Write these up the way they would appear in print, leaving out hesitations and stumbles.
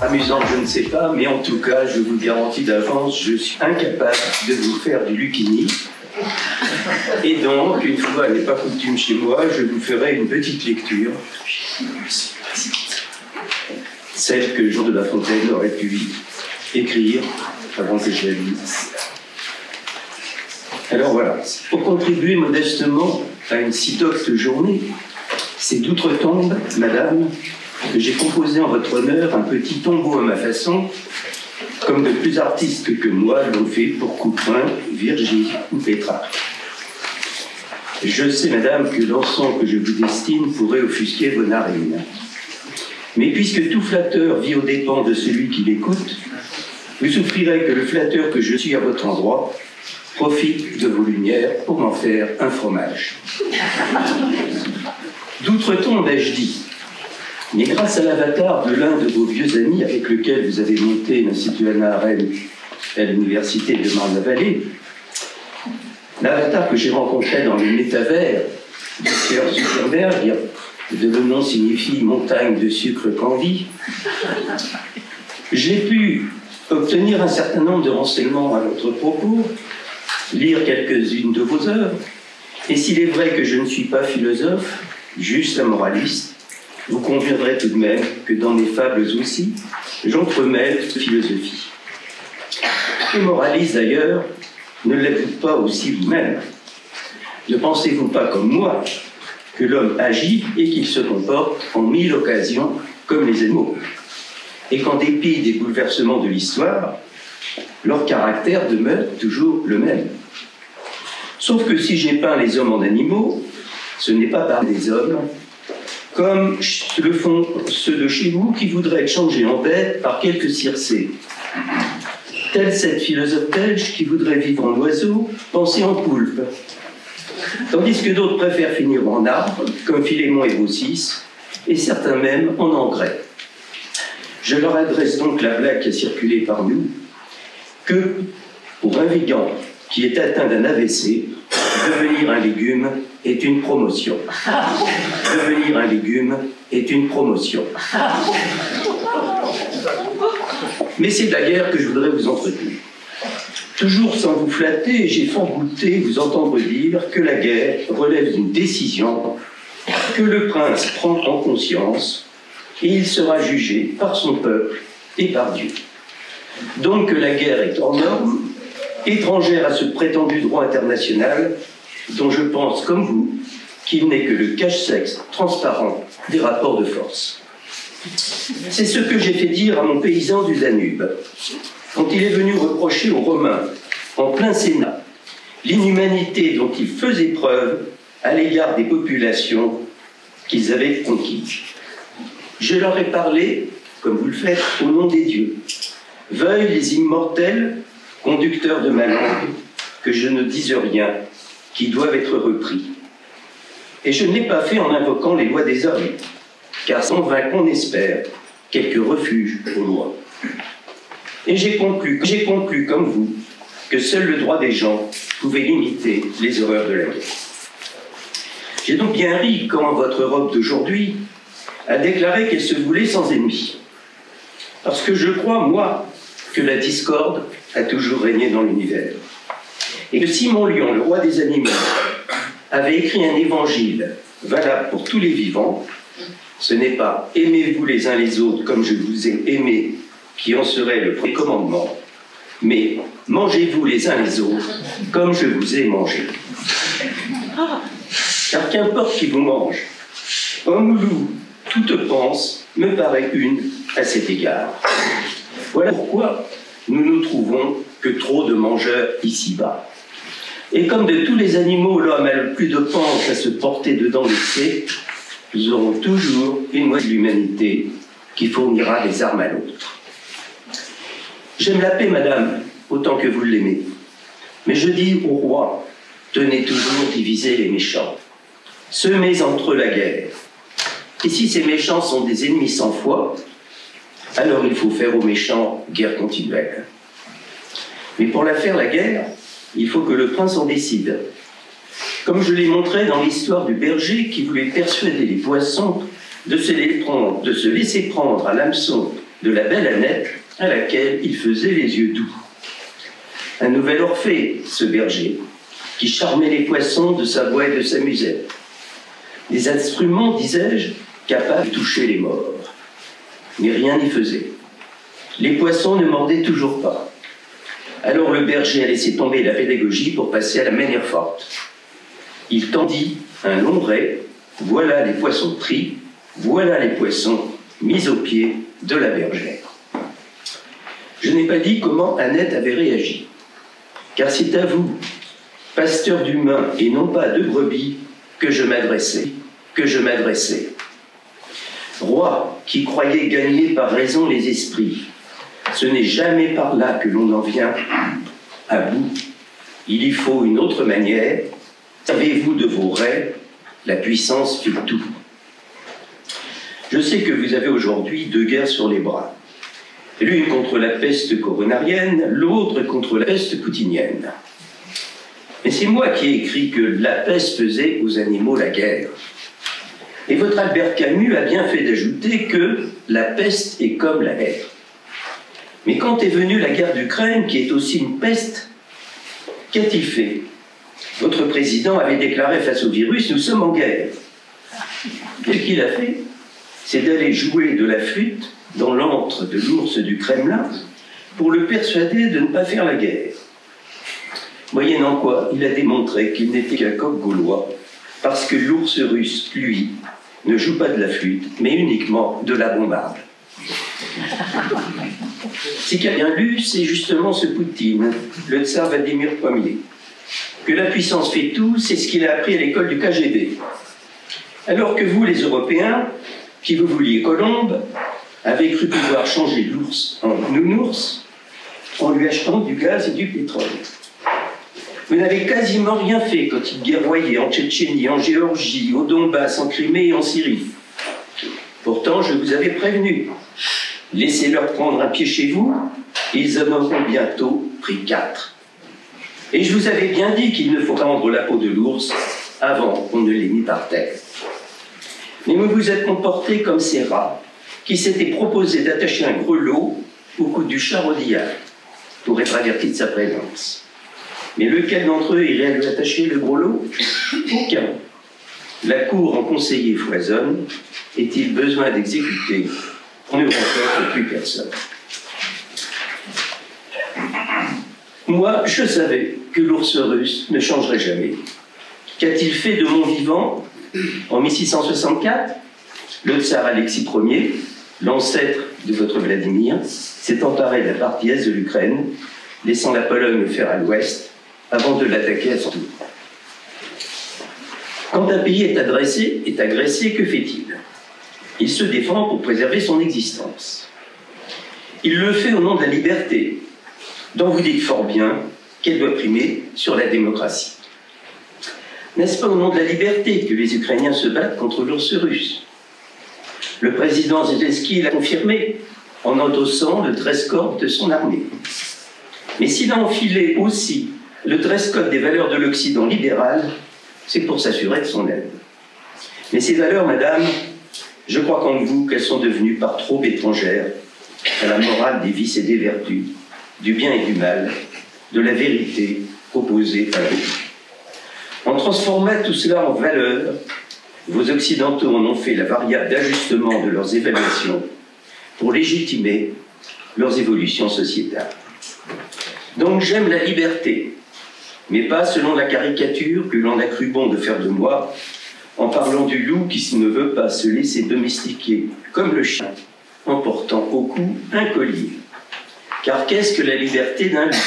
amusant, je ne sais pas, mais en tout cas, je vous garantis d'avance, je suis incapable de vous faire du Lucchini. Et donc, une fois n'est pas coutume chez moi, je vous ferai une petite lecture, celle que Jean de La Fontaine aurait pu écrire avant que je la lise. Alors voilà, pour contribuer modestement à une si docte journée, c'est d'outre-tombe, madame, que j'ai composé en votre honneur un petit tombeau à ma façon, comme de plus artistes que moi l'ont fait pour Couperin, Virgile ou Pétrarque. Je sais, madame, que l'encens que je vous destine pourrait offusquer vos narines. Mais puisque tout flatteur vit aux dépens de celui qui l'écoute, vous souffrirez que le flatteur que je suis à votre endroit profite de vos lumières pour m'en faire un fromage. D'outre-tombe, ai-je dit, mais grâce à l'avatar de l'un de vos vieux amis avec lequel vous avez monté l'Institut Hannah Arendt à l'université de Marne-la-Vallée, l'avatar que j'ai rencontré dans le métavers du Sieur Zuckerberg, dont le nom signifie montagne de sucre candi, j'ai pu obtenir un certain nombre de renseignements à votre propos, lire quelques-unes de vos œuvres, et s'il est vrai que je ne suis pas philosophe, juste un moraliste, vous conviendrez tout de même que dans mes fables aussi, j'entremêle philosophie. Et moraliste d'ailleurs, ne l'êtes-vous pas aussi vous-même? Ne pensez-vous pas comme moi que l'homme agit et qu'il se comporte en mille occasions comme les animaux, et qu'en dépit des bouleversements de l'histoire, leur caractère demeure toujours le même? Sauf que si j'ai peint les hommes en animaux, ce n'est pas par des hommes, comme le font ceux de chez vous qui voudraient être changés en bêtes par quelques circés. Telle cette philosophe belge qui voudrait vivre en oiseau, penser en poulpe. Tandis que d'autres préfèrent finir en arbre, comme Philémon et Baucis, et certains même en engrais. Je leur adresse donc la blague qui a circulé par nous, que pour un végan qui est atteint d'un AVC, devenir un légume est une promotion. Devenir un légume est une promotion. Mais c'est de la guerre que je voudrais vous entretenir. Toujours sans vous flatter, j'ai fort goûté vous entendre dire que la guerre relève d'une décision que le prince prend en conscience et il sera jugé par son peuple et par Dieu. Donc que la guerre est hors norme, étrangère à ce prétendu droit international, dont je pense, comme vous, qu'il n'est que le cache-sexe transparent des rapports de force. C'est ce que j'ai fait dire à mon paysan du Danube, quand il est venu reprocher aux Romains, en plein Sénat, l'inhumanité dont ils faisaient preuve à l'égard des populations qu'ils avaient conquises. Je leur ai parlé, comme vous le faites, au nom des dieux. Veuillent les immortels, conducteurs de ma langue, que je ne dise rien, qui doivent être repris. Et je ne l'ai pas fait en invoquant les lois des hommes, car sans vain qu'on espère quelques refuges aux lois. Et j'ai conclu comme vous que seul le droit des gens pouvait limiter les horreurs de la guerre. J'ai donc bien ri quand votre Europe d'aujourd'hui a déclaré qu'elle se voulait sans ennemis. Parce que je crois, moi, que la discorde a toujours régné dans l'univers. Et que Simon Lion, le roi des animaux, avait écrit un évangile valable pour tous les vivants, ce n'est pas « aimez-vous les uns les autres comme je vous ai aimé » qui en serait le premier commandement, mais « mangez-vous les uns les autres comme je vous ai mangé ». Car qu'importe qui vous mange, homme ou loup, toute pense me paraît une à cet égard. Voilà pourquoi nous nous trouvons que trop de mangeurs ici-bas. Et comme de tous les animaux, l'homme a le plus de penche à se porter dedans l'excès, nous aurons toujours une moitié de l'humanité qui fournira des armes à l'autre. J'aime la paix, madame, autant que vous l'aimez. Mais je dis au roi, tenez toujours diviser les méchants. Semez entre eux la guerre. Et si ces méchants sont des ennemis sans foi, alors il faut faire aux méchants guerre continuelle. Mais pour la faire, la guerre, il faut que le prince en décide. Comme je l'ai montré dans l'histoire du berger qui voulait persuader les poissons de se laisser prendre à l'hameçon de la belle Annette à laquelle il faisait les yeux doux. Un nouvel Orphée, ce berger, qui charmait les poissons de sa voix et de sa musette. Des instruments, disais-je, capables de toucher les morts. Mais rien n'y faisait. Les poissons ne mordaient toujours pas. Alors le berger a laissé tomber la pédagogie pour passer à la manière forte. Il tendit un long ray, voilà les poissons pris, voilà les poissons mis au pied de la bergère. Je n'ai pas dit comment Annette avait réagi, car c'est à vous, pasteur d'humains et non pas de brebis, que je m'adressais. Roi qui croyait gagner par raison les esprits, ce n'est jamais par là que l'on en vient à bout. Il y faut une autre manière. Savez-vous de vos rêves, la puissance fait tout. Je sais que vous avez aujourd'hui deux guerres sur les bras. L'une contre la peste coronarienne, l'autre contre la peste poutinienne. Mais c'est moi qui ai écrit que la peste faisait aux animaux la guerre. Et votre Albert Camus a bien fait d'ajouter que la peste est comme la guerre. Mais quand est venue la guerre d'Ukraine, qui est aussi une peste, qu'a-t-il fait? Votre président avait déclaré face au virus « Nous sommes en guerre ». Et ce qu'il a fait, c'est d'aller jouer de la flûte dans l'antre de l'ours du Kremlin pour le persuader de ne pas faire la guerre. Moyennant quoi, il a démontré qu'il n'était qu'un coq gaulois, parce que l'ours russe, lui, ne joue pas de la flûte, mais uniquement de la bombarde. Si quelqu'un lu, c'est justement ce Poutine, le tsar Vladimir Ier. Que la puissance fait tout, c'est ce qu'il a appris à l'école du KGB. Alors que vous, les Européens, qui vous vouliez colombe, avez cru pouvoir changer l'ours en nounours en lui achetant du gaz et du pétrole. Vous n'avez quasiment rien fait quand il guerroyait en Tchétchénie, en Géorgie, au Donbass, en Crimée et en Syrie. Pourtant, je vous avais prévenu. Laissez-leur prendre un pied chez vous, et ils en auront bientôt pris 4. Et je vous avais bien dit qu'il ne faut pas rendre la peau de l'ours avant qu'on ne l'ait mis par terre. Mais vous vous êtes comportés comme ces rats qui s'étaient proposés d'attacher un grelot au cou du chat rodillard pour être avertis de sa présence. Mais lequel d'entre eux irait à lui attacher le grelot? Aucun. La cour en conseiller foisonne. Est-il besoin d'exécuter? On ne rencontre plus personne. Moi, je savais que l'ours russe ne changerait jamais. Qu'a-t-il fait de mon vivant? En 1664, le tsar Alexis Ier, l'ancêtre de votre Vladimir, s'est emparé de la partie est de l'Ukraine, laissant la Pologne le faire à l'ouest, avant de l'attaquer à son tour. Quand un pays est agressé, que fait-il? Il se défend pour préserver son existence. Il le fait au nom de la liberté, dont vous dites fort bien qu'elle doit primer sur la démocratie. N'est-ce pas au nom de la liberté que les Ukrainiens se battent contre l'ours russe? Le président Zelensky l'a confirmé en endossant le dress code de son armée. Mais s'il a enfilé aussi le dress code des valeurs de l'Occident libéral, c'est pour s'assurer de son aide. Mais ces valeurs, madame, je crois qu'en vous qu'elles sont devenues par trop étrangères à la morale des vices et des vertus, du bien et du mal, de la vérité opposée à l'autre. En transformant tout cela en valeurs, vos Occidentaux en ont fait la variable d'ajustement de leurs évaluations pour légitimer leurs évolutions sociétales. Donc j'aime la liberté, mais pas selon la caricature que l'on a cru bon de faire de moi, en parlant du loup qui ne veut pas se laisser domestiquer comme le chien, en portant au cou un collier. Car qu'est-ce que la liberté d'un loup?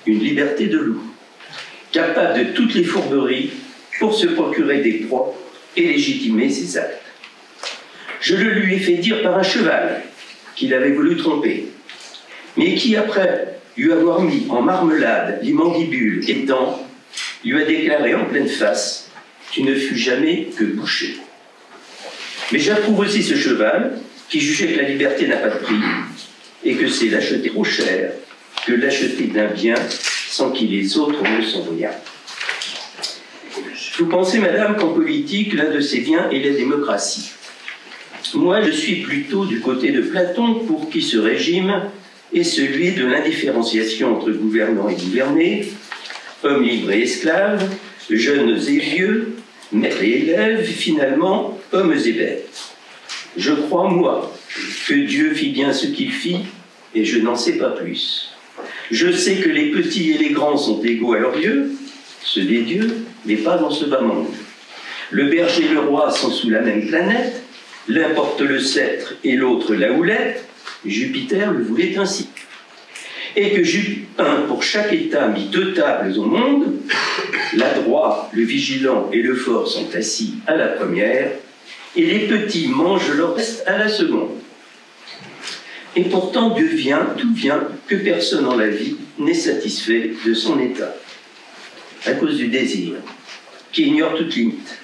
Une liberté de loup, capable de toutes les fourberies pour se procurer des proies et légitimer ses actes. Je le lui ai fait dire par un cheval qu'il avait voulu tromper, mais qui, après lui avoir mis en marmelade les mandibules et les dents, lui a déclaré en pleine face « Tu ne fus jamais que boucher ». Mais j'approuve aussi ce cheval qui jugeait que la liberté n'a pas de prix et que c'est l'acheter trop cher que l'acheter d'un bien sans qu'il les autres ne sont rien. Vous pensez, madame, qu'en politique, l'un de ces biens est la démocratie. Moi, je suis plutôt du côté de Platon, pour qui ce régime est celui de l'indifférenciation entre gouvernants et gouvernés, hommes libres et esclaves, jeunes et vieux, maîtres et élèves, finalement, hommes et bêtes. Je crois, moi, que Dieu fit bien ce qu'il fit, et je n'en sais pas plus. Je sais que les petits et les grands sont égaux à leur Dieu, ceux des dieux, mais pas dans ce bas monde. Le berger et le roi sont sous la même planète, l'un porte le sceptre et l'autre la houlette, Jupiter le voulait ainsi. Et que un pour chaque État mit 2 tables au monde, l'adroit, le vigilant et le fort sont assis à la première, et les petits mangent leur reste à la seconde. Et pourtant Dieu vient, tout vient, que personne en la vie n'est satisfait de son état, à cause du désir, qui ignore toute limite.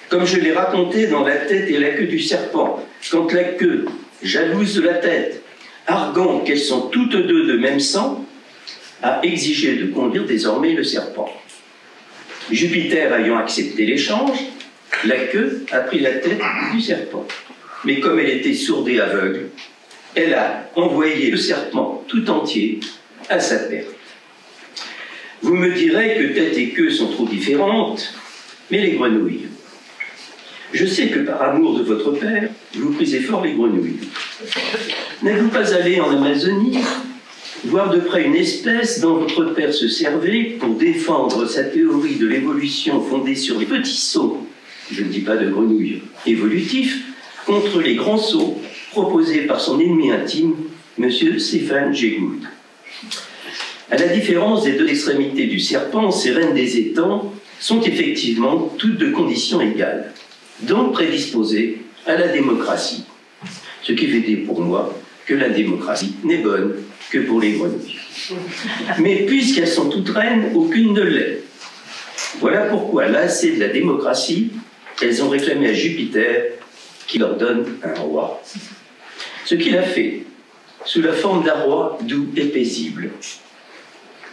Comme je l'ai raconté dans la tête et la queue du serpent, quand la queue, jalouse de la tête, arguant qu'elles sont toutes deux de même sang, a exigé de conduire désormais le serpent. Jupiter ayant accepté l'échange, la queue a pris la tête du serpent. Mais comme elle était sourde et aveugle, elle a envoyé le serpent tout entier à sa perte. Vous me direz que tête et queue sont trop différentes, mais les grenouilles. Je sais que par amour de votre père, vous prisez fort les grenouilles. N'êtes-vous pas allé en Amazonie voir de près une espèce dont votre père se servait pour défendre sa théorie de l'évolution fondée sur les petits sauts, je ne dis pas de grenouilles, évolutifs, contre les grands sauts proposés par son ennemi intime, M. Stéphane Jay Gould. À la différence des 2 extrémités du serpent, ces reines des étangs sont effectivement toutes de conditions égales, donc prédisposées à la démocratie. Ce qui fait dire pour moi que la démocratie n'est bonne que pour les grenouilles. Mais puisqu'elles sont toutes reines, aucune ne l'est. Voilà pourquoi, lassées de la démocratie, elles ont réclamé à Jupiter qui leur donne un roi. Ce qu'il a fait, sous la forme d'un roi doux et paisible.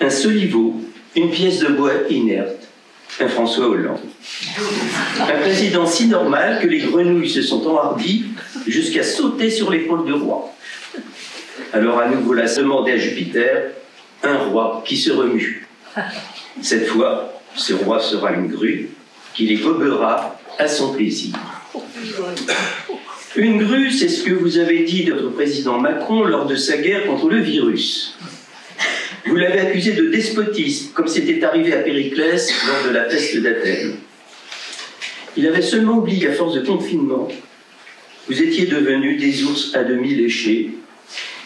Un soliveau, une pièce de bois inerte, un François Hollande. Un président si normal que les grenouilles se sont enhardies jusqu'à sauter sur l'épaule du roi. Alors à nouveau là, se demandait à Jupiter un roi qui se remue. Cette fois, ce roi sera une grue qui les gobera à son plaisir. Une grue, c'est ce que vous avez dit de votre président Macron lors de sa guerre contre le virus. Vous l'avez accusé de despotisme, comme c'était arrivé à Périclès lors de la peste d'Athènes. Il avait seulement oublié qu'à force de confinement, vous étiez devenus des ours à demi léchés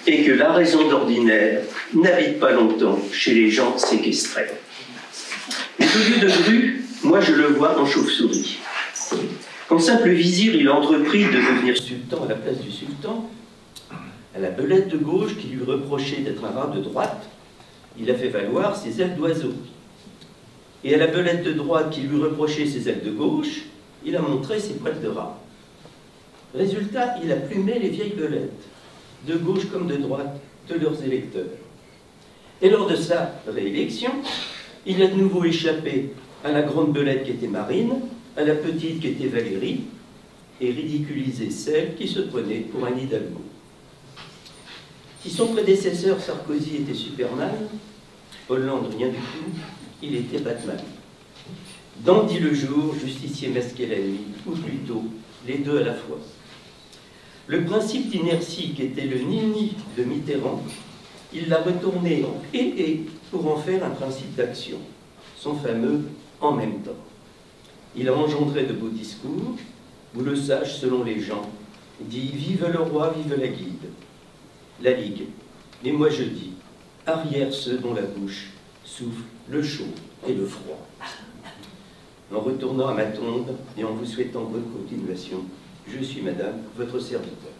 et que la raison d'ordinaire n'habite pas longtemps chez les gens séquestrés. Mais au lieu de grue, moi je le vois en chauve-souris. Quand simple vizir, il a entrepris de devenir sultan à la place du sultan, à la belette de gauche qui lui reprochait d'être un rat de droite, il a fait valoir ses ailes d'oiseau. Et à la belette de droite qui lui reprochait ses ailes de gauche, il a montré ses poils de rat. Résultat, il a plumé les vieilles belettes, de gauche comme de droite, de leurs électeurs. Et lors de sa réélection, il a de nouveau échappé à la grande belette qui était Marine, à la petite qui était Valérie, et ridiculisé celle qui se prenait pour un Hidalgo. Si son prédécesseur Sarkozy était Superman, Hollande rien du tout, il était Batman. Dandy le jour, justicier masqué la nuit, ou plutôt les deux à la fois. Le principe d'inertie qui était le ni-ni de Mitterrand, il l'a retourné en et pour en faire un principe d'action, son fameux en même temps. Il a engendré de beaux discours, vous le sachez selon les gens, dit vive le roi, vive la guide, la ligue. Mais moi je dis, arrière ceux dont la bouche souffle le chaud et le froid. En retournant à ma tombe et en vous souhaitant bonne continuation, je suis, madame, votre serviteur.